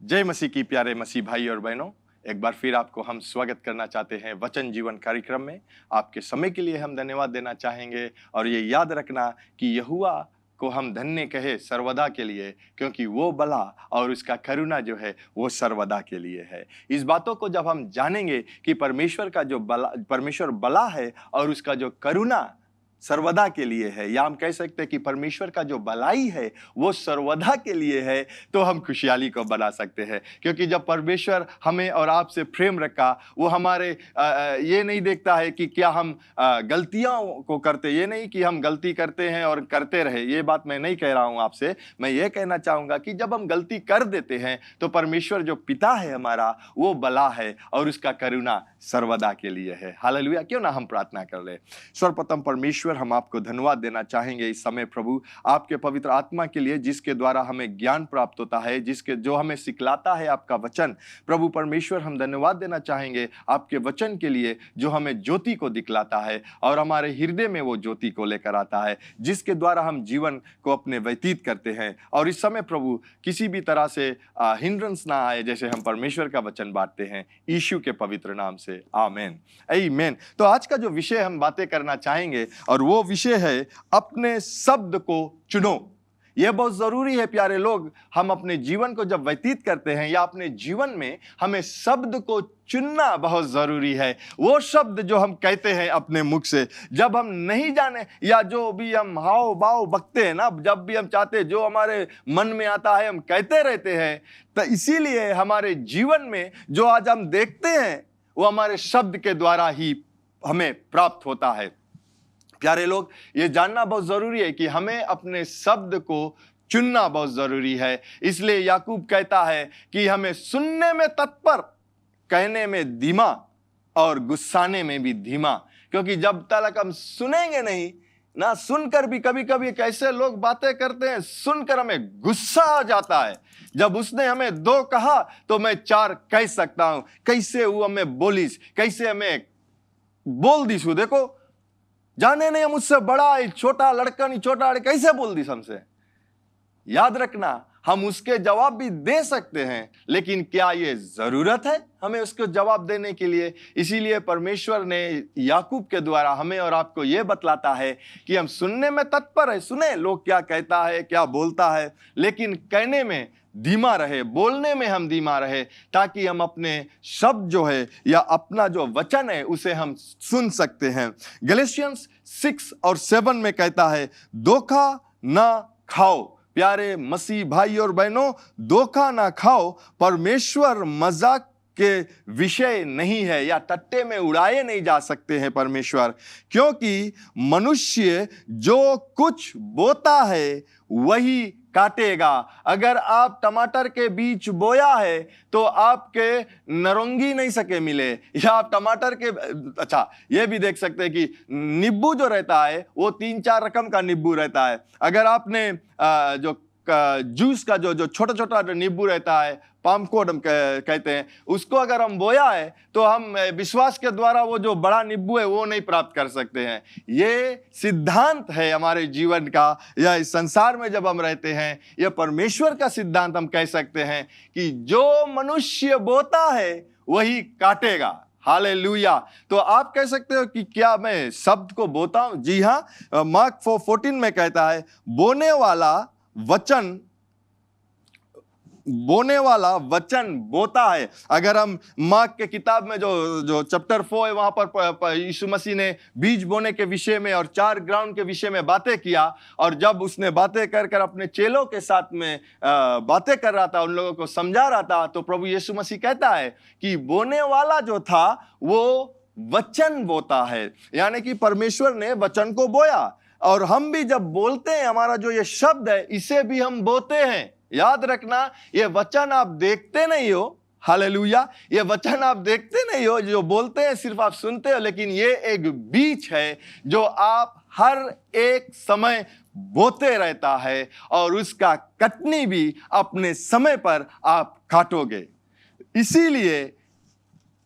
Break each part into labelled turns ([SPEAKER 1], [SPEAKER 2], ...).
[SPEAKER 1] जय मसीह की प्यारे मसीह भाई और बहनों, एक बार फिर आपको हम स्वागत करना चाहते हैं वचन जीवन कार्यक्रम में। आपके समय के लिए हम धन्यवाद देना चाहेंगे और ये याद रखना कि यहोवा को हम धन्य कहे सर्वदा के लिए, क्योंकि वो भला और उसका करुणा जो है वो सर्वदा के लिए है। इस बातों को जब हम जानेंगे कि परमेश्वर भला है और उसका जो करुणा सर्वदा के लिए है, या हम कह सकते हैं कि परमेश्वर का जो भलाई है वो सर्वदा के लिए है, तो हम खुशहाली को बना सकते हैं। क्योंकि जब परमेश्वर हमें और आपसे प्रेम रखा, वो हमारे ये नहीं देखता है कि क्या हम गलतियों को करते, ये नहीं कि हम गलती करते हैं और करते रहे, ये बात मैं नहीं कह रहा हूँ आपसे। मैं ये कहना चाहूँगा कि जब हम गलती कर देते हैं तो परमेश्वर जो पिता है हमारा, वो भला है और उसका करुणा सर्वदा के लिए है। हालेलुया। क्यों ना हम प्रार्थना कर ले। सर्वप्रथम परमेश्वर, हम आपको धन्यवाद देना चाहेंगे इस समय प्रभु, आपके पवित्र आत्मा के लिए, जिसके द्वारा हमें ज्ञान प्राप्त होता है, जो हमें सिखलाता है आपका वचन। प्रभु परमेश्वर, हम धन्यवाद देना चाहेंगे आपके वचन के लिए, जो हमें ज्योति को दिखलाता है और हमारे हृदय में वो ज्योति को लेकर आता है, जिसके द्वारा हम जीवन को अपने व्यतीत करते हैं। और इस समय प्रभु किसी भी तरह से हिंड्रेंस ना आए, जैसे हम परमेश्वर का वचन बांटते हैं, यीशु के पवित्र नाम से, आमीन आमीन। तो आज का जो विषय हम बातें करना चाहेंगे, और वो विषय है अपने शब्द को चुनो। यह बहुत जरूरी है प्यारे लोग। हम अपने जीवन को जब व्यतीत करते हैं, या अपने जीवन में हमें शब्द को चुनना बहुत जरूरी है। वो शब्द जो हम कहते हैं अपने मुख से, जब हम नहीं जाने, या जो भी हम हाव भाव बकते हैं ना, जब भी हम चाहते, जो हमारे मन में आता है हम कहते रहते हैं। तो इसीलिए हमारे जीवन में जो आज हम देखते हैं वो हमारे शब्द के द्वारा ही हमें प्राप्त होता है। प्यारे लोग, ये जानना बहुत जरूरी है कि हमें अपने शब्द को चुनना बहुत जरूरी है। इसलिए याकूब कहता है कि हमें सुनने में तत्पर, कहने में धीमा और गुस्साने में भी धीमा। क्योंकि जब तक हम सुनेंगे नहीं ना, सुनकर भी कभी कभी कैसे लोग बातें करते हैं, सुनकर हमें गुस्सा आ जाता है। जब उसने हमें 2 कहा तो मैं 4 कह सकता हूं। कैसे वो हमें बोलिस, कैसे हमें बोल दिस, देखो जाने नहीं मुझसे बड़ा है, छोटा लड़का नहीं, छोटा कैसे बोल दी हमसे। याद रखना, हम उसके जवाब भी दे सकते हैं, लेकिन क्या ये जरूरत है हमें उसको जवाब देने के लिए? इसीलिए परमेश्वर ने याकूब के द्वारा हमें और आपको ये बतलाता है कि हम सुनने में तत्पर है, सुने लोग क्या कहता है, क्या बोलता है, लेकिन कहने में धीमा रहे, बोलने में हम धीमा रहे, ताकि हम अपने शब्द जो है या अपना जो वचन है उसे हम सुन सकते हैं। गैलेशियंस 6 और 7 में कहता है, धोखा ना खाओ। प्यारे मसीह भाई और बहनों, धोखा ना खाओ। परमेश्वर मजाक के विषय नहीं है, या टट्टे में उड़ाए नहीं जा सकते हैं परमेश्वर। क्योंकि मनुष्य जो कुछ बोता है वही काटेगा। अगर आप टमाटर के बीज बोया है तो आपके नरंगी नहीं सके मिले, या आप टमाटर के, अच्छा ये भी देख सकते हैं कि नींबू जो रहता है वो 3-4 रकम का नींबू रहता है। अगर आपने जो जूस का जो छोटा छोटा नींबू रहता है, पाम कोड हम कहते हैं, उसको अगर हम बोया है तो हम विश्वास के द्वारा वो जो बड़ा नींबू है वो नहीं प्राप्त कर सकते हैं। ये सिद्धांत है हमारे जीवन का, या इस संसार में जब हम रहते हैं, यह परमेश्वर का सिद्धांत हम कह सकते हैं कि जो मनुष्य बोता है वही काटेगा। हालेलुया। तो आप कह सकते हो कि क्या मैं शब्द को बोता हूं? जी हाँ, मार्क 4:14 में कहता है, बोने वाला वचन बोता है। अगर हम मार्क के किताब में जो चैप्टर 4 है, वहां पर यीशु मसीह ने बीज बोने के विषय में और 4 ग्राउंड के विषय में बातें किया, और जब उसने बातें कर अपने चेलों के साथ में बातें कर रहा था, उन लोगों को समझा रहा था, तो प्रभु यीशु मसीह कहता है कि बोने वाला जो था वो वचन बोता है, यानी कि परमेश्वर ने वचन को बोया। और हम भी जब बोलते हैं, हमारा जो ये शब्द है इसे भी हम बोते हैं। याद रखना, ये वचन आप देखते नहीं हो, हालेलुया, ये वचन आप देखते नहीं हो, जो बोलते हैं सिर्फ आप सुनते हो, लेकिन ये एक बीज है जो आप हर एक समय बोते रहता है, और उसका कटनी भी अपने समय पर आप काटोगे। इसीलिए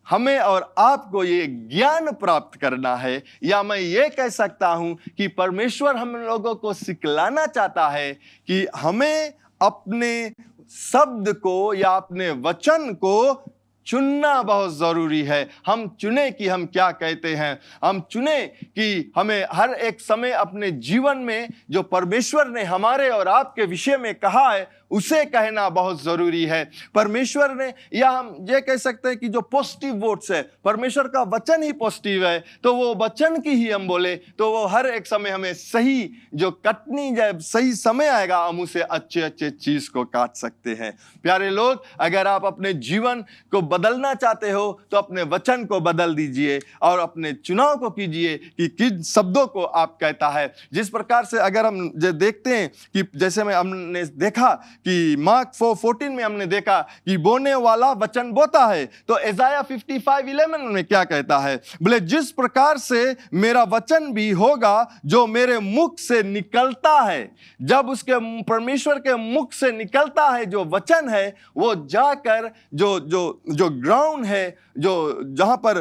[SPEAKER 1] हमें और आपको ये ज्ञान प्राप्त करना है, या मैं ये कह सकता हूं कि परमेश्वर हम लोगों को सिखलाना चाहता है कि हमें अपने शब्द को या अपने वचन को चुनना बहुत जरूरी है। हम चुने कि हम क्या कहते हैं, हम चुने कि हमें हर एक समय अपने जीवन में जो परमेश्वर ने हमारे और आपके विषय में कहा है उसे कहना बहुत जरूरी है। परमेश्वर ने, या हम ये कह सकते हैं कि जो पॉजिटिव वर्ड्स है, परमेश्वर का वचन ही पॉजिटिव है, तो वो वचन की ही हम बोले तो वो हर एक समय हमें सही, जो कटनी जब सही समय आएगा हम उसे अच्छे अच्छे चीज को काट सकते हैं। प्यारे लोग, अगर आप अपने जीवन को बदलना चाहते हो तो अपने वचन को बदल दीजिए और अपने चुनाव को कीजिए कि किन शब्दों को आप कहता है। जिस प्रकार से अगर हम देखते हैं कि जैसे में हमने देखा कि मार्क 4:14 में हमने देखा कि बोने वाला वचन बोता है, तो इज़ाया 55:11 में क्या कहता है, बोले जिस प्रकार से मेरा वचन भी होगा जो मेरे मुख से निकलता है। जब उसके परमेश्वर के मुख से निकलता है जो वचन है, वो जाकर जो ग्राउंड है, जो जहां पर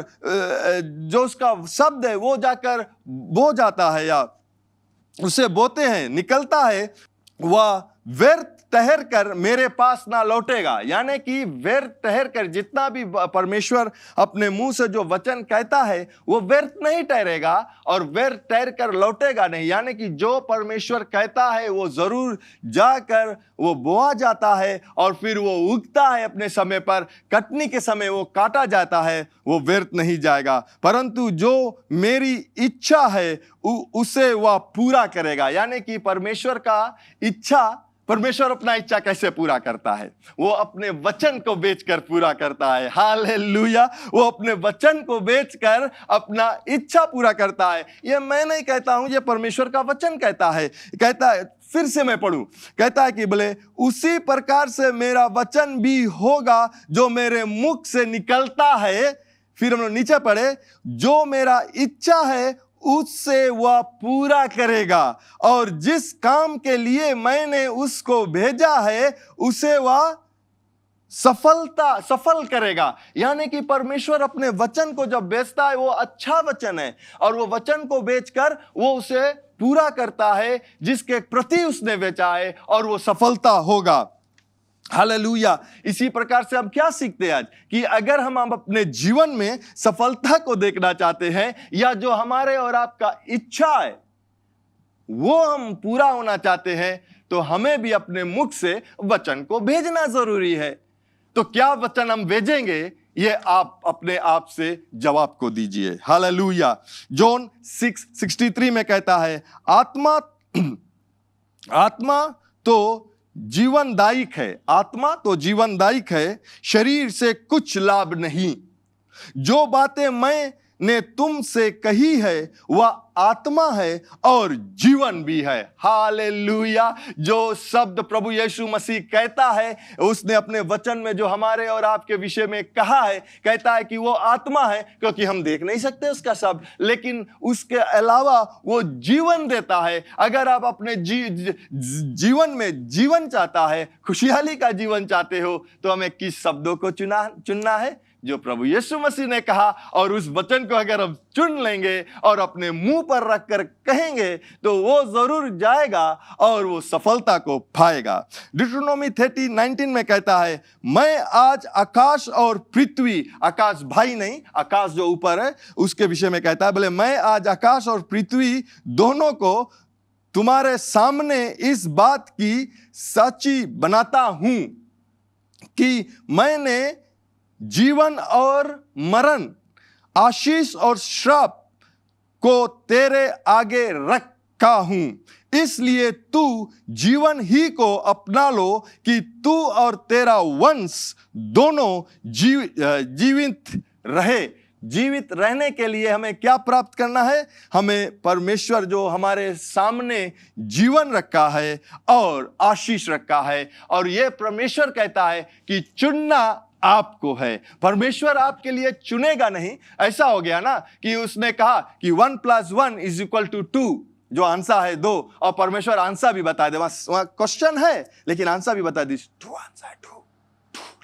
[SPEAKER 1] जो उसका शब्द है वो जाकर बो जाता है या उसे बोते हैं, निकलता है, वह व्यर्थ ठहर कर मेरे पास ना लौटेगा। यानी कि व्यर्थ ठहर कर, जितना भी परमेश्वर अपने मुंह से जो वचन कहता है वो व्यर्थ नहीं ठहरेगा और व्यर्थ ठहर कर लौटेगा नहीं। यानी कि जो परमेश्वर कहता है वो जरूर जाकर वो बोआ जाता है और फिर वो उगता है अपने समय पर, कटनी के समय वो काटा जाता है, वो व्यर्थ नहीं जाएगा। परंतु जो मेरी इच्छा है उसे वह पूरा करेगा। यानी कि परमेश्वर का इच्छा, परमेश्वर अपना इच्छा कैसे पूरा करता है, वो अपने वचन को बेचकर पूरा करता है। हालेलुया, वो अपने वचन को बेचकर अपना इच्छा पूरा करता है। ये मैं नहीं कहता हूं, ये परमेश्वर का वचन कहता है। कहता है, फिर से मैं पढ़ूं, कहता है कि बोले उसी प्रकार से मेरा वचन भी होगा जो मेरे मुख से निकलता है। फिर हम लोग नीचे पढ़े, जो मेरा इच्छा है उससे वह पूरा करेगा और जिस काम के लिए मैंने उसको भेजा है उसे वह सफल करेगा। यानी कि परमेश्वर अपने वचन को जब बेचता है वो अच्छा वचन है और वो वचन को बेचकर वो उसे पूरा करता है जिसके प्रति उसने बेचा है, और वो सफलता होगा। हालेलुया। इसी प्रकार से हम क्या सीखते हैं आज, कि अगर हम अपने जीवन में सफलता को देखना चाहते हैं या जो हमारे और आपका इच्छा है वो हम पूरा होना चाहते हैं, तो हमें भी अपने मुख से वचन को भेजना जरूरी है। तो क्या वचन हम भेजेंगे, ये आप अपने आप से जवाब को दीजिए। हालेलुया। जॉन 6:63 में कहता है, आत्मा तो जीवनदायक है, आत्मा तो जीवनदायक है, शरीर से कुछ लाभ नहीं। जो बातें मैंने तुमसे कही है वह आत्मा है और जीवन भी है। हालेलुया। जो शब्द प्रभु यीशु मसीह कहता है, उसने अपने वचन में जो हमारे और आपके विषय में कहा है, कहता है कि वो आत्मा है, क्योंकि हम देख नहीं सकते उसका शब्द, लेकिन उसके अलावा वो जीवन देता है। अगर आप अपने जीवन में जीवन चाहता है, खुशहाली का जीवन चाहते हो, तो हमें किस शब्दों को चुनना है, जो प्रभु यीशु मसीह ने कहा, और उस वचन को अगर हम चुन लेंगे और अपने मुंह पर रखकर कहेंगे तो वो जरूर जाएगा और वो सफलता को पाएगा। डिट्रोनोमी 30:19 में कहता है, मैं आज आकाश और पृथ्वी, आकाश भाई नहीं, आकाश जो ऊपर है उसके विषय में कहता है, बोले मैं आज आकाश और पृथ्वी दोनों को तुम्हारे सामने इस बात की साक्षी बनाता हूं कि मैंने जीवन और मरण, आशीष और श्राप को तेरे आगे रखा हूं। इसलिए तू जीवन ही को अपना लो कि तू और तेरा वंश दोनों जीवित रहे। जीवित रहने के लिए हमें क्या प्राप्त करना है, हमें परमेश्वर जो हमारे सामने जीवन रखा है और आशीष रखा है, और ये परमेश्वर कहता है कि चुनना आपको है। परमेश्वर आपके लिए चुनेगा नहीं। ऐसा हो गया ना कि उसने कहा कि 1 + 1 = 2, जो आंसर है 2, और परमेश्वर आंसर भी बता दे, वहां क्वेश्चन है लेकिन आंसर भी बता दी, 2 आंसर 2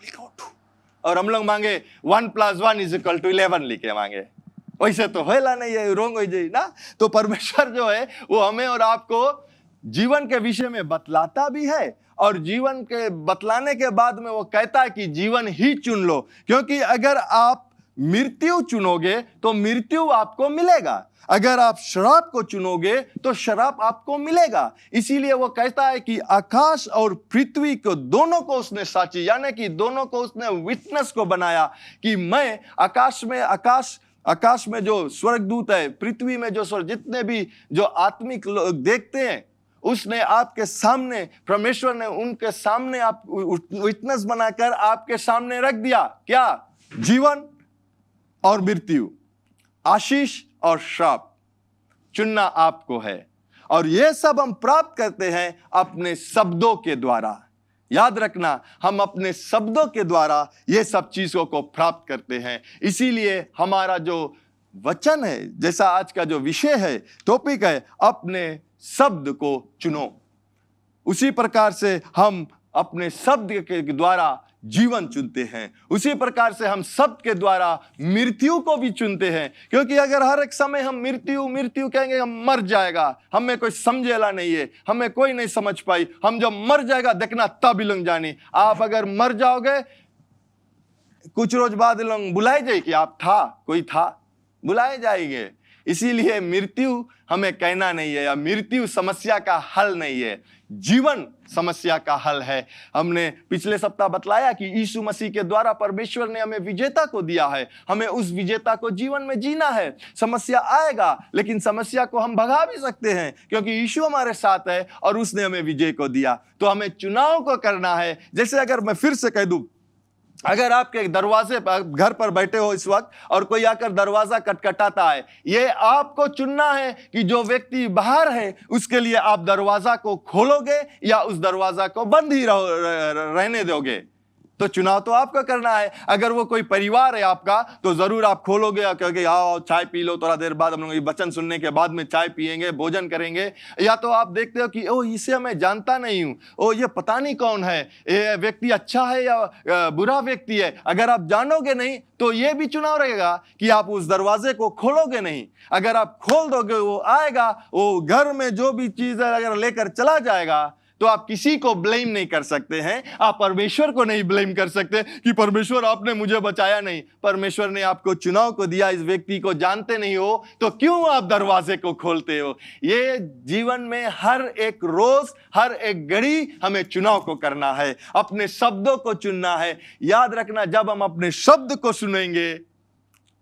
[SPEAKER 1] लिखो 2, और हम लोग मांगे 1 + 1 = 11 लिखे मांगे। वैसे तो होला नहीं है, रोंग हो जाए ना। तो परमेश्वर जो है वो हमें और आपको जीवन के विषय में बतलाता भी है और जीवन के बतलाने के बाद में वो कहता है कि जीवन ही चुन लो, क्योंकि अगर आप मृत्यु चुनोगे तो मृत्यु आपको मिलेगा, अगर आप शराब को चुनोगे तो शराब आपको मिलेगा। इसीलिए वो कहता है कि आकाश और पृथ्वी को दोनों को उसने साची, यानी कि दोनों को उसने विटनेस को बनाया कि मैं आकाश में जो स्वर्गदूत है, पृथ्वी में जो स्वर्ग, जितने भी जो आत्मिक लोग देखते हैं, उसने आपके सामने, परमेश्वर ने उनके सामने आप विटनेस बनाकर आपके सामने रख दिया। क्या? जीवन और मृत्यु, आशीष और श्राप, चुनना आपको है। और यह सब हम प्राप्त करते हैं अपने शब्दों के द्वारा। याद रखना, हम अपने शब्दों के द्वारा ये सब चीजों को प्राप्त करते हैं। इसीलिए हमारा जो वचन है, जैसा आज का जो विषय है, टॉपिक है, अपने शब्द को चुनो, उसी प्रकार से हम अपने शब्द के द्वारा जीवन चुनते हैं, उसी प्रकार से हम शब्द के द्वारा मृत्यु को भी चुनते हैं। क्योंकि अगर हर एक समय हम मृत्यु मृत्यु कहेंगे, हम मर जाएगा, हमें कोई समझेला नहीं है, हमें कोई नहीं समझ पाई, हम जब मर जाएगा देखना तब लंग जानी। आप अगर मर जाओगे, कुछ रोज बाद लोग बुलाए जाए कि आप था, कोई था, बुलाए जाएंगे। इसीलिए मृत्यु हमें कहना नहीं है, या मृत्यु समस्या का हल नहीं है, जीवन समस्या का हल है। हमने पिछले सप्ताह बतलाया कि यीशु मसीह के द्वारा परमेश्वर ने हमें विजेता को दिया है, हमें उस विजेता को जीवन में जीना है। समस्या आएगा, लेकिन समस्या को हम भगा भी सकते हैं, क्योंकि यीशु हमारे साथ है और उसने हमें विजय को दिया। तो हमें चुनाव को करना है। जैसे अगर मैं फिर से कह दूं, अगर आपके दरवाजे पर, घर पर बैठे हो इस वक्त, और कोई आकर दरवाजा खटखटाता है, ये आपको चुनना है कि जो व्यक्ति बाहर है उसके लिए आप दरवाजा को खोलोगे या उस दरवाजा को बंद ही रहने दोगे। तो चुनाव तो आपको करना है। अगर वो कोई परिवार है आपका, तो जरूर आप खोलोगे और कहोगे आओ चाय पी लो, थोड़ा देर बाद हम लोग वचन सुनने के बाद में चाय पिएंगे, भोजन करेंगे। या तो आप देखते हो कि ओ इसे मैं जानता नहीं हूं, ओ ये पता नहीं कौन है, ये व्यक्ति अच्छा है या बुरा व्यक्ति है। अगर आप जानोगे नहीं तो ये भी चुनाव रहेगा कि आप उस दरवाजे को खोलोगे नहीं। अगर आप खोल दोगे, वो आएगा, वो घर में जो भी चीज है अगर लेकर चला जाएगा, तो आप किसी को ब्लेम नहीं कर सकते हैं। आप परमेश्वर को नहीं ब्लेम कर सकते कि परमेश्वर आपने मुझे बचाया नहीं। परमेश्वर ने आपको चुनाव को दिया, इस व्यक्ति को जानते नहीं हो तो क्यों आप दरवाजे को खोलते हो। ये जीवन में हर एक रोज, हर एक घड़ी हमें चुनाव को करना है, अपने शब्दों को चुनना है। याद रखना, जब हम अपने शब्द को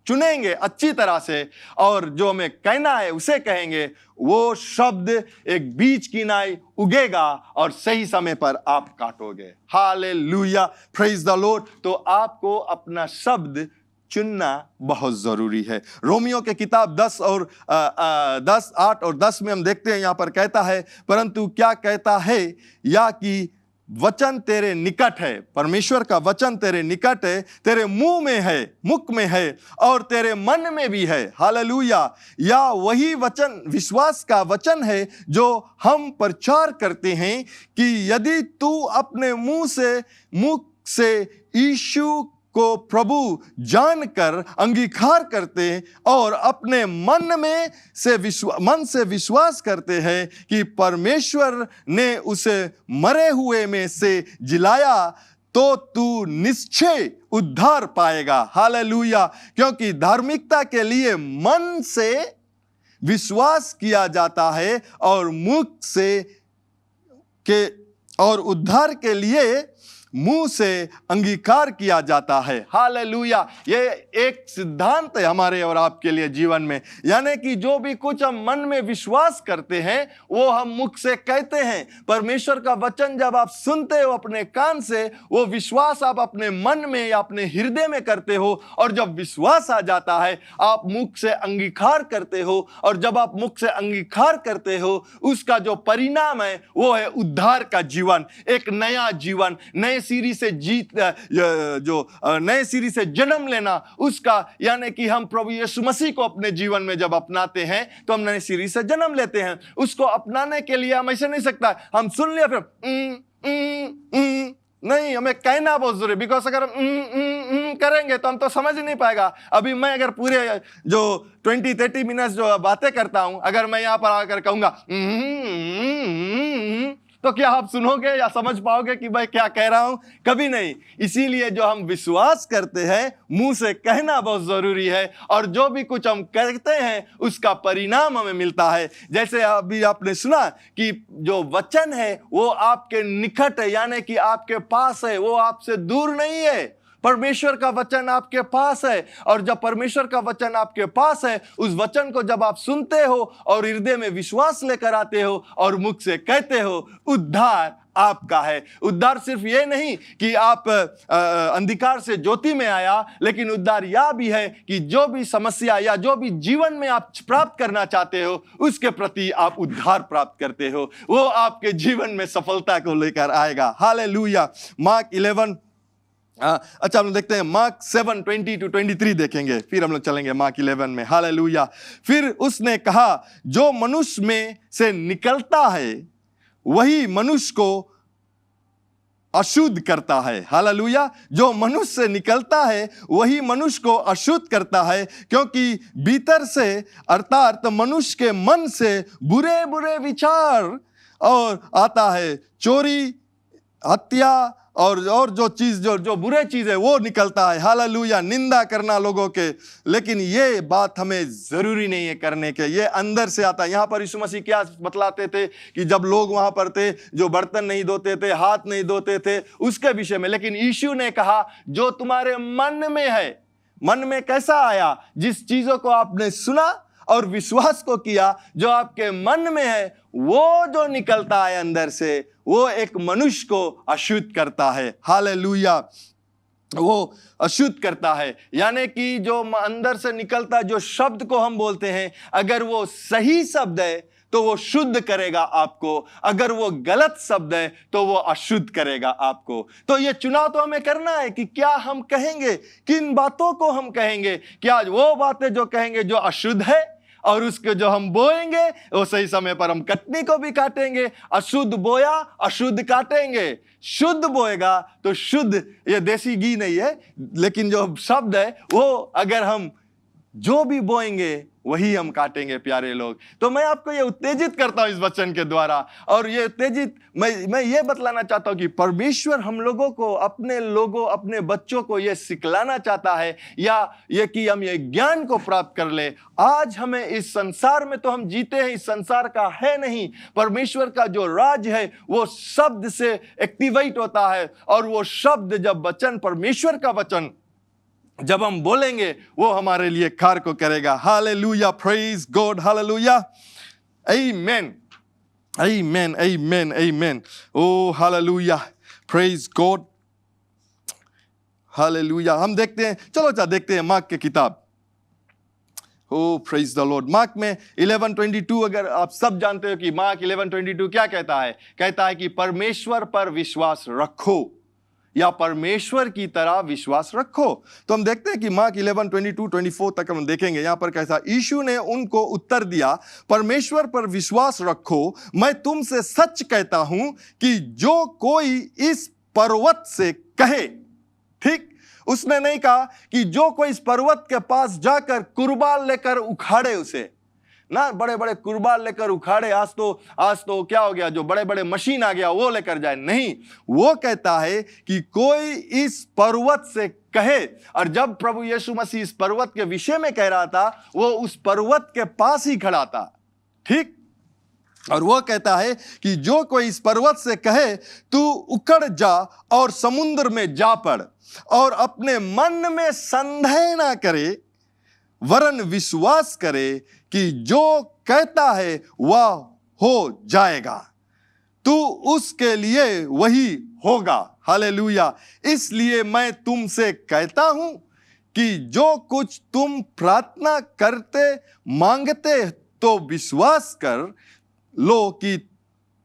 [SPEAKER 1] चुनेंगे अच्छी तरह से, और जो हमें कहना है उसे कहेंगे, वो शब्द एक बीज की नाई उगेगा और सही समय पर आप काटोगे। Hallelujah, praise the Lord. तो आपको अपना शब्द चुनना बहुत जरूरी है। रोमियो के किताब 10 और 10, 8 और 10 में हम देखते हैं, यहां पर कहता है, परंतु क्या कहता है, या कि वचन तेरे निकट है, परमेश्वर का वचन तेरे निकट है, तेरे मुंह में है, मुख में है, और तेरे मन में भी है। हालेलुया। या वही वचन विश्वास का वचन है जो हम प्रचार करते हैं कि यदि तू अपने मुख से यीशु को प्रभु जानकर अंगीकार करते और अपने मन से विश्वास करते हैं कि परमेश्वर ने उसे मरे हुए में से जिलाया, तो तू निश्चय उद्धार पाएगा। हालेलुया। क्योंकि धार्मिकता के लिए मन से विश्वास किया जाता है और मुख से और उद्धार के लिए मुंह से अंगीकार किया जाता है। हालेलुया। ये एक सिद्धांत है हमारे और आपके लिए जीवन में, यानी कि जो भी कुछ हम मन में विश्वास करते हैं वो हम मुख से कहते हैं। परमेश्वर का वचन जब आप सुनते हो अपने कान से, वो विश्वास आप अपने मन में या अपने हृदय में करते हो, और जब विश्वास आ जाता है आप मुख से अंगीकार करते हो, और जब आप मुख से अंगीकार करते हो उसका जो परिणाम है वो है उद्धार का जीवन, एक नया जीवन, नए सिरी से नए सिरी से जन्म लेना उसका। यानी कि हम प्रभु यीशु मसीह को अपने जीवन में जब अपनाते हैं तो हम नए सिरी से जन्म लेते हैं। उसको अपनाने के लिए हम ऐसे नहीं सकता हम सुन लिया फिर नहीं, हमें कहना बहुत जरूरी है। बिकॉज अगर हम करेंगे तो हम तो समझ ही नहीं पाएगा। अभी मैं अगर पूरे जो 20-30 मिनट्स जो बातें करता हूं, अगर मैं यहां पर आकर कहूंगा तो क्या आप सुनोगे या समझ पाओगे कि मैं क्या कह रहा हूं? कभी नहीं। इसीलिए जो हम विश्वास करते हैं मुंह से कहना बहुत जरूरी है, और जो भी कुछ हम करते हैं उसका परिणाम हमें मिलता है। जैसे अभी आपने सुना कि जो वचन है वो आपके निकट है, यानी कि आपके पास है, वो आपसे दूर नहीं है। परमेश्वर का वचन आपके पास है, और जब परमेश्वर का वचन आपके पास है, उस वचन को जब आप सुनते हो और हृदय में विश्वास लेकर आते हो और मुख से कहते हो, उद्धार आपका है। उद्धार सिर्फ ये नहीं कि आप अंधकार से ज्योति में आया, लेकिन उद्धार यह भी है कि जो भी समस्या या जो भी जीवन में आप प्राप्त करना चाहते हो उसके प्रति आप उद्धार प्राप्त करते हो, वो आपके जीवन में सफलता को लेकर आएगा। हालेलुया। मार्क 11 अच्छा, हम लोग देखते हैं मार्क 7:20-23 देखेंगे, फिर हम लोग चलेंगे मार्क 11 में। हालेलुया। फिर उसने कहा, जो मनुष्य में से निकलता है वही मनुष्य को अशुद्ध करता है। हालेलुया। जो मनुष्य से निकलता है वही मनुष्य को अशुद्ध करता है, क्योंकि भीतर से अर्थात मनुष्य के मन से बुरे बुरे विचार और आता है, चोरी, हत्या और जो चीज जो बुरे चीज है वो निकलता है। हालेलुया। निंदा करना लोगों के, लेकिन ये बात हमें जरूरी नहीं है करने के, ये अंदर से आता है। यहाँ पर यीशु मसीह क्या बतलाते थे कि जब लोग वहां पर थे जो बर्तन नहीं धोते थे, हाथ नहीं धोते थे, उसके विषय में, लेकिन यीशु ने कहा जो तुम्हारे मन में है। मन में कैसा आया? जिस चीजों को आपने सुना और विश्वास को किया, जो आपके मन में है वो जो निकलता है अंदर से, वो एक मनुष्य को अशुद्ध करता है। हालेलुया। वो अशुद्ध करता है, यानी कि जो अंदर से निकलता, जो शब्द को हम बोलते हैं, अगर वो सही शब्द है तो वो शुद्ध करेगा आपको, अगर वो गलत शब्द है तो वो अशुद्ध करेगा आपको। तो ये चुनाव तो हमें करना है कि क्या हम कहेंगे, किन बातों को हम कहेंगे। क्या वो बातें जो कहेंगे जो अशुद्ध है, और उसके जो हम बोएंगे वो सही समय पर हम कटनी को भी काटेंगे। अशुद्ध बोया अशुद्ध काटेंगे। शुद्ध बोएगा तो शुद्ध, ये देसी घी नहीं है, लेकिन जो शब्द है वो अगर हम जो भी बोएंगे वही हम काटेंगे। प्यारे लोग, तो मैं आपको ये उत्तेजित करता हूं इस वचन के द्वारा, और ये उत्तेजित मैं ये बतलाना चाहता हूं कि परमेश्वर हम लोगों को, अपने बच्चों को ये सिखलाना चाहता है, या ये कि हम ये ज्ञान को प्राप्त कर ले। आज हमें इस संसार में तो हम जीते हैं, इस संसार का है नहीं। परमेश्वर का जो राज है वो शब्द से एक्टिवेट होता है, और वो शब्द जब वचन, परमेश्वर का वचन जब हम बोलेंगे वो हमारे लिए कार्य को करेगा। हालेलुया। Praise God. हालेलुया। आमेन, आमेन, आमेन, आमेन। ओ हालेलुया। Praise God. हालेलुया। हम देखते हैं, चलो देखते हैं मार्क की किताब। ओ प्रेज द लॉर्ड। मार्क में 11:22, अगर आप सब जानते हो कि मार्क 11:22 क्या कहता है? कहता है कि परमेश्वर पर विश्वास रखो, या परमेश्वर की तरह विश्वास रखो। तो हम देखते हैं कि मार्क 11:22-24 तक हम देखेंगे। यहां पर कैसा? यीशु ने उनको उत्तर दिया, परमेश्वर पर विश्वास रखो। मैं तुमसे सच कहता हूं कि जो कोई इस पर्वत से कहे, ठीक, उसने नहीं कहा कि जो कोई इस पर्वत के पास जाकर कुर्बान लेकर उखाड़े उसे ना, बड़े बड़े कुर्बान लेकर उखाड़े, आज तो क्या हो गया, जो बड़े बड़े मशीन आ गया वो लेकर जाए। नहीं, वो कहता है कि कोई इस पर्वत से कहे। और जब प्रभु यीशु मसीह इस पर्वत के विषय में कह रहा था, वो उस पर्वत के पास ही खड़ा था, ठीक। और वो कहता है कि जो कोई इस पर्वत से कहे तू उखड़ जा और समुद्र में जा पड़, और अपने मन में संदेह ना करे, वरन विश्वास करे कि जो कहता है वह हो जाएगा, तो उसके लिए वही होगा। हालेलुया। इसलिए मैं तुमसे कहता हूं कि जो कुछ तुम प्रार्थना करते मांगते तो विश्वास कर लो कि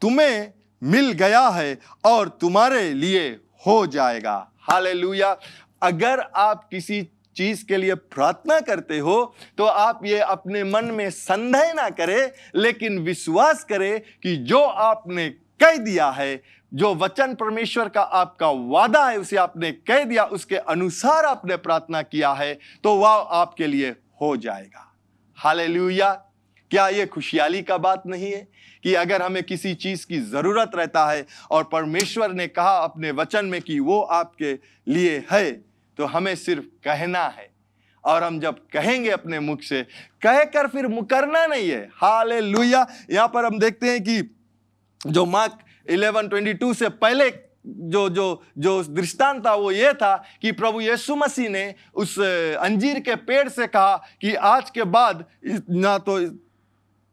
[SPEAKER 1] तुम्हें मिल गया है और तुम्हारे लिए हो जाएगा। हालेलुया। अगर आप किसी चीज के लिए प्रार्थना करते हो तो आप ये अपने मन में संदेह ना करें, लेकिन विश्वास करें कि जो आपने कह दिया है, जो वचन परमेश्वर का आपका वादा है उसे आपने कह दिया, उसके अनुसार आपने प्रार्थना किया है, तो वह आपके लिए हो जाएगा। हालेलुया। क्या ये खुशहाली का बात नहीं है कि अगर हमें किसी चीज की जरूरत रहता है और परमेश्वर ने कहा अपने वचन में कि वो आपके लिए है, तो हमें सिर्फ कहना है। और हम जब कहेंगे अपने मुख से, कहकर फिर मुकरना नहीं है। हालेलुया। यहां पर हम देखते हैं कि जो मार्क 11:22 से पहले जो जो जो दृष्टांत था वो ये था कि प्रभु यीशु मसीह ने उस अंजीर के पेड़ से कहा कि आज के बाद ना तो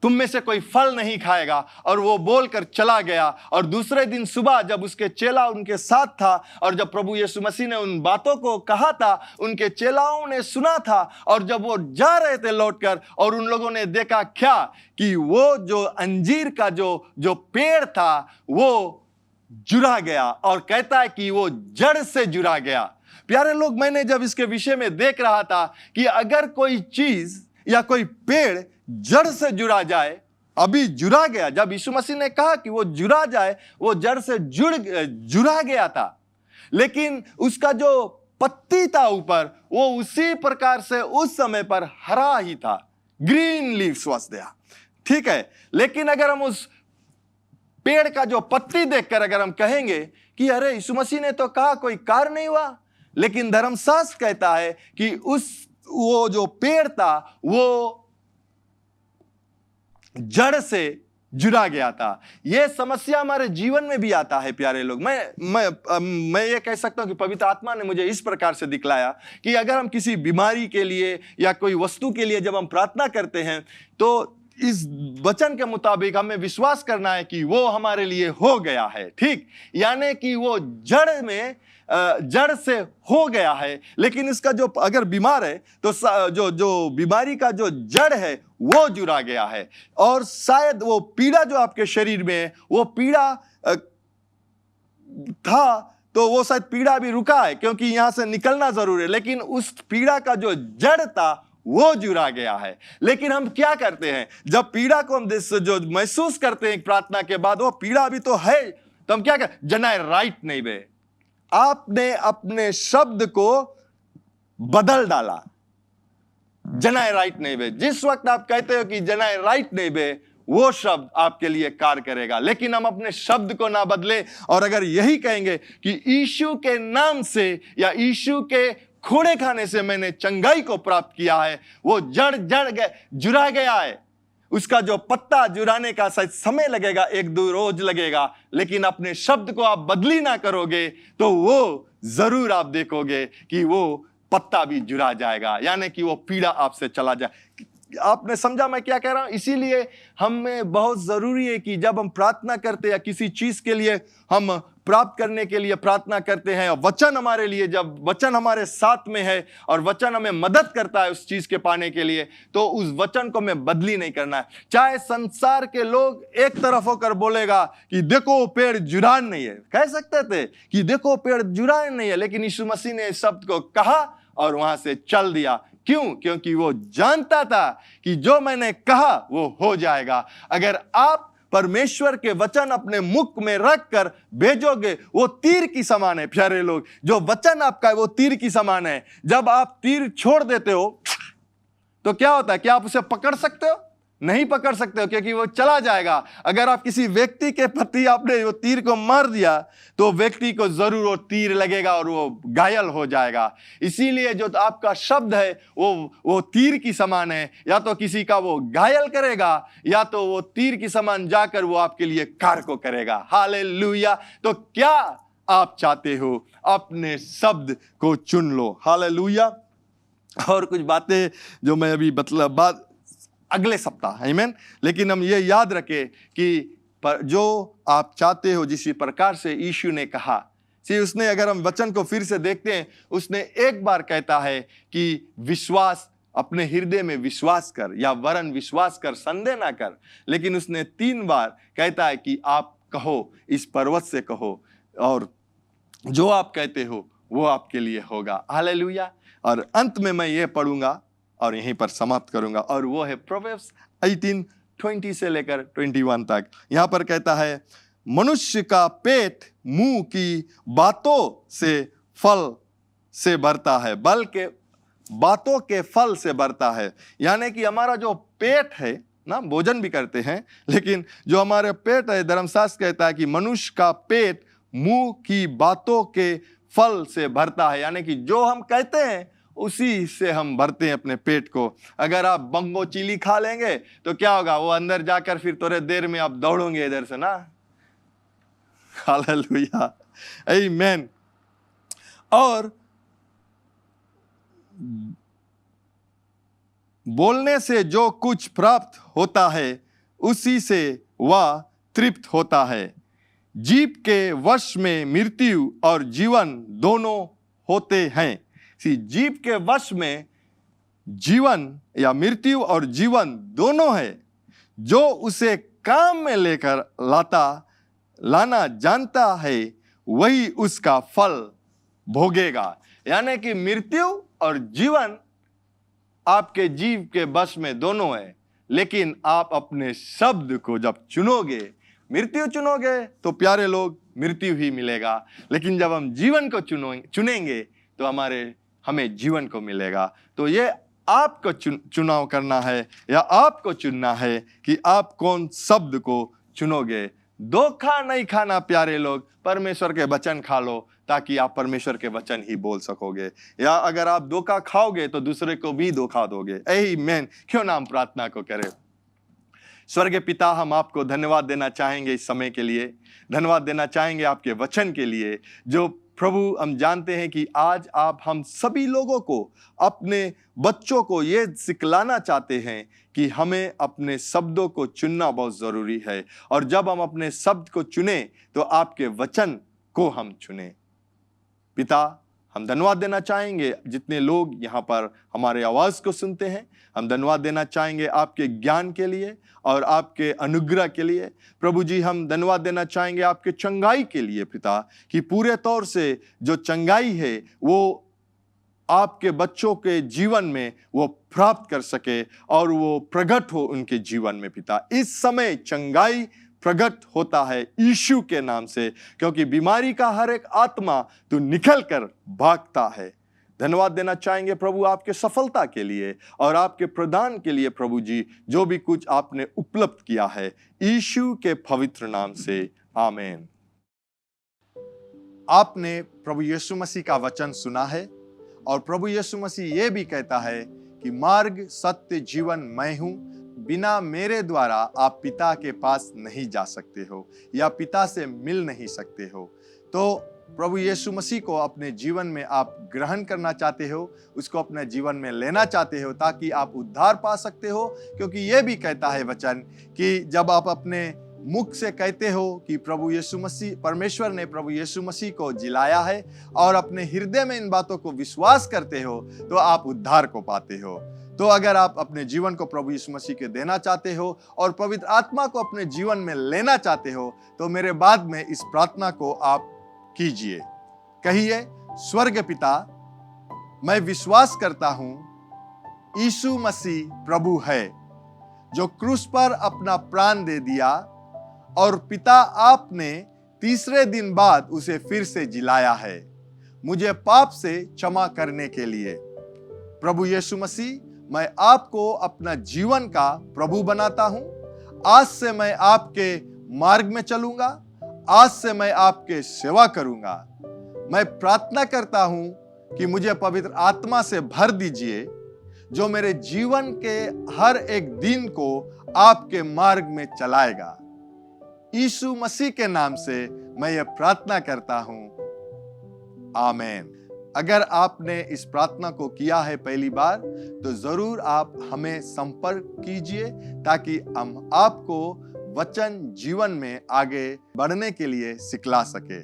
[SPEAKER 1] तुम में से कोई फल नहीं खाएगा, और वो बोलकर चला गया। और दूसरे दिन सुबह जब उसके चेला उनके साथ था और जब प्रभु यीशु मसीह ने उन बातों को कहा था, उनके चेलाओं ने सुना था, और जब वो जा रहे थे लौटकर, और उन लोगों ने देखा क्या कि वो जो अंजीर का जो पेड़ था वो जुड़ा गया, और कहता है कि वो जड़ से जुड़ा गया। प्यारे लोग, मैंने जब इसके विषय में देख रहा था कि अगर कोई चीज या कोई पेड़ जड़ से जुड़ा जाए, अभी जुड़ा गया, जब यीशु मसीह ने कहा कि वो जुड़ा जाए, वो जड़ से जुड़ा गया था, लेकिन उसका जो पत्ती था ऊपर, वो उसी प्रकार से उस समय पर हरा ही था। ग्रीन लीव्स वाज देयर, ठीक है। लेकिन अगर हम उस पेड़ का जो पत्ती देखकर अगर हम कहेंगे कि अरे यीशु मसीह ने तो कहा कोई कार्य नहीं हुआ, लेकिन धर्मशास्त्र कहता है कि वो जो पेड़ था वो जड़ से जुड़ा गया था। यह समस्या हमारे जीवन में भी आता है प्यारे लोग। मैं ये कह सकता हूं कि पवित्र आत्मा ने मुझे इस प्रकार से दिखलाया कि अगर हम किसी बीमारी के लिए या कोई वस्तु के लिए जब हम प्रार्थना करते हैं, तो इस वचन के मुताबिक हमें विश्वास करना है कि वो हमारे लिए हो गया है, ठीक, यानी कि वो जड़ से हो गया है। लेकिन इसका जो अगर बीमार है तो जो बीमारी का जो जड़ है वो जुड़ा गया है, और शायद वो पीड़ा जो आपके शरीर में है वो पीड़ा था, तो वो शायद पीड़ा भी रुका है क्योंकि यहां से निकलना जरूर है, लेकिन उस पीड़ा का जो जड़ था वो जुड़ा गया है। लेकिन हम क्या करते हैं, जब पीड़ा को हम जो महसूस करते हैं प्रार्थना के बाद, वो पीड़ा भी तो है, तो हम क्या करते, जनाए राइट नहीं बे, आपने अपने शब्द को बदल डाला। जनाए राइट नहीं बे, जिस वक्त आप कहते हो कि जनाए राइट नहीं बे, वो शब्द आपके लिए कार्य करेगा। लेकिन हम अपने शब्द को ना बदले, और अगर यही कहेंगे कि यीशु के नाम से या यीशु के खोड़े खाने से मैंने चंगाई को प्राप्त किया है, वो जुड़ा गया है। उसका जो पत्ता जुड़ाने का शायद समय लगेगा, 1-2 रोज लगेगा, लेकिन अपने शब्द को आप बदली ना करोगे तो वो जरूर आप देखोगे कि वो पत्ता भी जुड़ा जाएगा, यानी कि वो पीड़ा आपसे चला जाए। आपने समझा मैं क्या कह रहा हूं? इसीलिए हमें बहुत जरूरी है कि जब हम प्रार्थना करते हैं या किसी चीज के लिए हम प्राप्त करने के लिए प्रार्थना करते हैं, और वचन हमारे लिए, जब वचन हमारे साथ में है और वचन हमें मदद करता है उस चीज के पाने के लिए, तो उस वचन को हमें बदली नहीं करना है। चाहे संसार के लोग एक तरफ होकर बोलेगा कि देखो पेड़ जुड़ान नहीं है, कह सकते थे कि देखो पेड़ जुड़ान नहीं है, लेकिन यीशु मसीह ने इस शब्द को कहा और वहां से चल दिया। क्यों? क्योंकि वो जानता था कि जो मैंने कहा वो हो जाएगा। अगर आप परमेश्वर के वचन अपने मुख में रखकर भेजोगे, वो तीर की समान है। प्यारे लोग, जो वचन आपका है वो तीर की समान है। जब आप तीर छोड़ देते हो तो क्या होता है? क्या आप उसे पकड़ सकते हो? नहीं पकड़ सकते हो, क्योंकि वो चला जाएगा। अगर आप किसी व्यक्ति के प्रति आपने वो तीर को मार दिया तो व्यक्ति को जरूर वो तीर लगेगा और वो घायल हो जाएगा। इसीलिए जो आपका शब्द है वो तीर की समान है, या तो किसी का वो घायल करेगा या तो वो तीर की समान जाकर वो आपके लिए कार्य को करेगा। हालेलुया। तो क्या आप चाहते हो? अपने शब्द को चुन लो। हालेलुया। और कुछ बातें जो मैं अभी बात अगले सप्ताह, आमीन। लेकिन हम ये याद रखें कि जो आप चाहते हो, जिस प्रकार से यीशु ने कहा, उसने, अगर हम वचन को फिर से देखते हैं, उसने एक बार कहता है कि विश्वास, अपने हृदय में विश्वास कर, या वरन विश्वास कर, संदेह ना कर। लेकिन उसने 3 बार कहता है कि आप कहो, इस पर्वत से कहो, और जो आप कहते हो वो आपके लिए होगा। हालेलुया। और अंत में मैं ये पढ़ूंगा और यहीं पर समाप्त करूंगा, और वो है प्रोवर्ब्स 18:20 से लेकर 21 तक। यहां पर कहता है, मनुष्य का पेट मुंह की बातों से फल से भरता है, बल्कि बातों के फल से भरता है। यानी कि हमारा जो पेट है ना, भोजन भी करते हैं, लेकिन जो हमारे पेट है, धर्मशास्त्र कहता है कि मनुष्य का पेट मुंह की बातों के फल से भरता है। यानी कि जो हम कहते हैं उसी से हम भरते हैं अपने पेट को। अगर आप बंगो चिली खा लेंगे तो क्या होगा, वो अंदर जाकर फिर थोड़े देर में आप दौड़ोगे इधर से ना। हालेलुया, आमीन। और बोलने से जो कुछ प्राप्त होता है उसी से वह तृप्त होता है। जीभ के वश में मृत्यु और जीवन दोनों होते हैं। जीभ के वश में जीवन या मृत्यु और जीवन दोनों है। जो उसे काम में लेकर लाना जानता है वही उसका फल भोगेगा। यानी कि मृत्यु और जीवन आपके जीव के वश में दोनों है, लेकिन आप अपने शब्द को जब चुनोगे, मृत्यु चुनोगे तो प्यारे लोग मृत्यु ही मिलेगा, लेकिन जब हम जीवन को चुनेंगे तो हमें जीवन को मिलेगा। तो ये आपको चुनाव करना है या आपको चुनना है कि आप कौन शब्द को चुनोगे। धोखा नहीं खाना प्यारे लोग, परमेश्वर के वचन खा लो ताकि आप परमेश्वर के वचन ही बोल सकोगे। या अगर आप धोखा खाओगे तो दूसरे को भी धोखा दोगे। आमीन। क्यों ना हम प्रार्थना को करें। स्वर्गीय पिता, हम आपको धन्यवाद देना चाहेंगे इस समय के लिए, धन्यवाद देना चाहेंगे आपके वचन के लिए। जो प्रभु, हम जानते हैं कि आज आप हम सभी लोगों को, अपने बच्चों को ये सिखलाना चाहते हैं कि हमें अपने शब्दों को चुनना बहुत ज़रूरी है। और जब हम अपने शब्द को चुने तो आपके वचन को हम चुने। पिता, हम धन्यवाद देना चाहेंगे जितने लोग यहाँ पर हमारे आवाज़ को सुनते हैं। हम धन्यवाद देना चाहेंगे आपके ज्ञान के लिए और आपके अनुग्रह के लिए। प्रभु जी, हम धन्यवाद देना चाहेंगे आपके चंगाई के लिए पिता, कि पूरे तौर से जो चंगाई है वो आपके बच्चों के जीवन में वो प्राप्त कर सके और वो प्रकट हो उनके जीवन में पिता। इस समय चंगाई प्रकट होता है यीशु के नाम से, क्योंकि बीमारी का हर एक आत्मा तो निकल कर भागता है। धन्यवाद देना चाहेंगे प्रभु आपके सफलता के लिए और आपके प्रदान के लिए प्रभु जी, जो भी कुछ आपने उपलब्ध किया है, यीशु के पवित्र नाम से आमीन। आपने प्रभु यीशु मसीह का वचन सुना है और प्रभु यीशु मसीह ये भी कहता है कि मार्ग, सत्य, जीवन मैं हूं, बिना मेरे द्वारा आप पिता के पास नहीं जा सकते हो या पिता से मिल नहीं सकते हो। तो प्रभु यीशु मसीह को अपने जीवन में आप ग्रहण करना चाहते हो, उसको अपने जीवन में लेना चाहते हो ताकि आप उद्धार पा सकते हो। क्योंकि ये भी कहता है वचन कि जब आप अपने मुख से कहते हो कि प्रभु यीशु मसीह, परमेश्वर ने प्रभु यीशु मसीह को जिलाया है और अपने हृदय में इन बातों को विश्वास करते हो तो आप उद्धार को पाते हो। तो अगर आप अपने जीवन को प्रभु यीशु मसीह के देना चाहते हो और पवित्र आत्मा को अपने जीवन में लेना चाहते हो तो मेरे बाद में इस प्रार्थना को आप कीजिए। कहिए, स्वर्ग पिता, मैं विश्वास करता हूं यीशु मसीह प्रभु है, जो क्रूस पर अपना प्राण दे दिया और पिता आपने तीसरे दिन बाद उसे फिर से जिलाया है मुझे पाप से क्षमा करने के लिए। प्रभु यीशु मसीह, मैं आपको अपना जीवन का प्रभु बनाता हूं। आज से मैं आपके मार्ग में चलूंगा, आज से मैं आपके सेवा करूंगा। मैं प्रार्थना करता हूं कि मुझे पवित्र आत्मा से भर दीजिए, जो मेरे जीवन के हर एक दिन को आपके मार्ग में चलाएगा। यीशु मसीह के नाम से मैं ये प्रार्थना करता हूं, आमीन। अगर आपने इस प्रार्थना को किया है पहली बार तो जरूर आप हमें संपर्क कीजिए ताकि हम आपको वचन जीवन में आगे बढ़ने के लिए सिखला सके।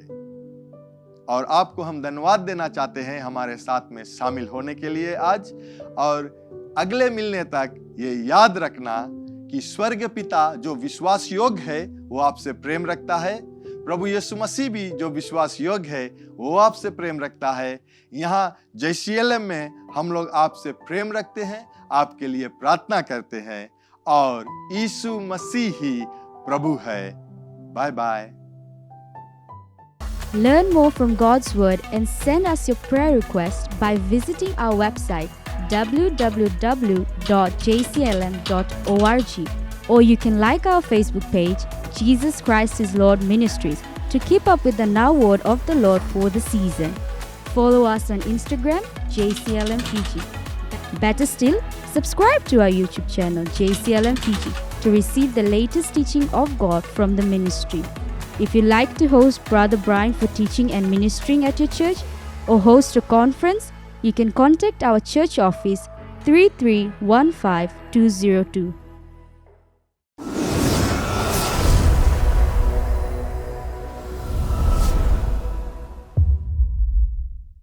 [SPEAKER 1] और आपको हम धन्यवाद देना चाहते हैं हमारे साथ में शामिल होने के लिए आज। और अगले मिलने तक ये याद रखना कि स्वर्ग पिता जो विश्वास योग्य है वो आपसे प्रेम रखता है। प्रभु यीशु मसीह भी जो विश्वास योग्य है वो आपसे प्रेम रखता है। यहाँ JCLM में हम लोग आपसे प्रेम रखते हैं, आपके लिए प्रार्थना करते हैं और यीशु मसीह ही प्रभु है। Bye bye.
[SPEAKER 2] Learn more from God's Word and send us your prayer request by visiting our website www.jclm.org. Or you can like our Facebook page, Jesus Christ is Lord Ministries, to keep up with the now word of the Lord for the season. Follow us on Instagram, JCLM Fiji. Better still, subscribe to our YouTube channel, JCLM Fiji, to receive the latest teaching of God from the ministry. If you'd like to host Brother Brian for teaching and ministering at your church, or host a conference, you can contact our church office 3315202.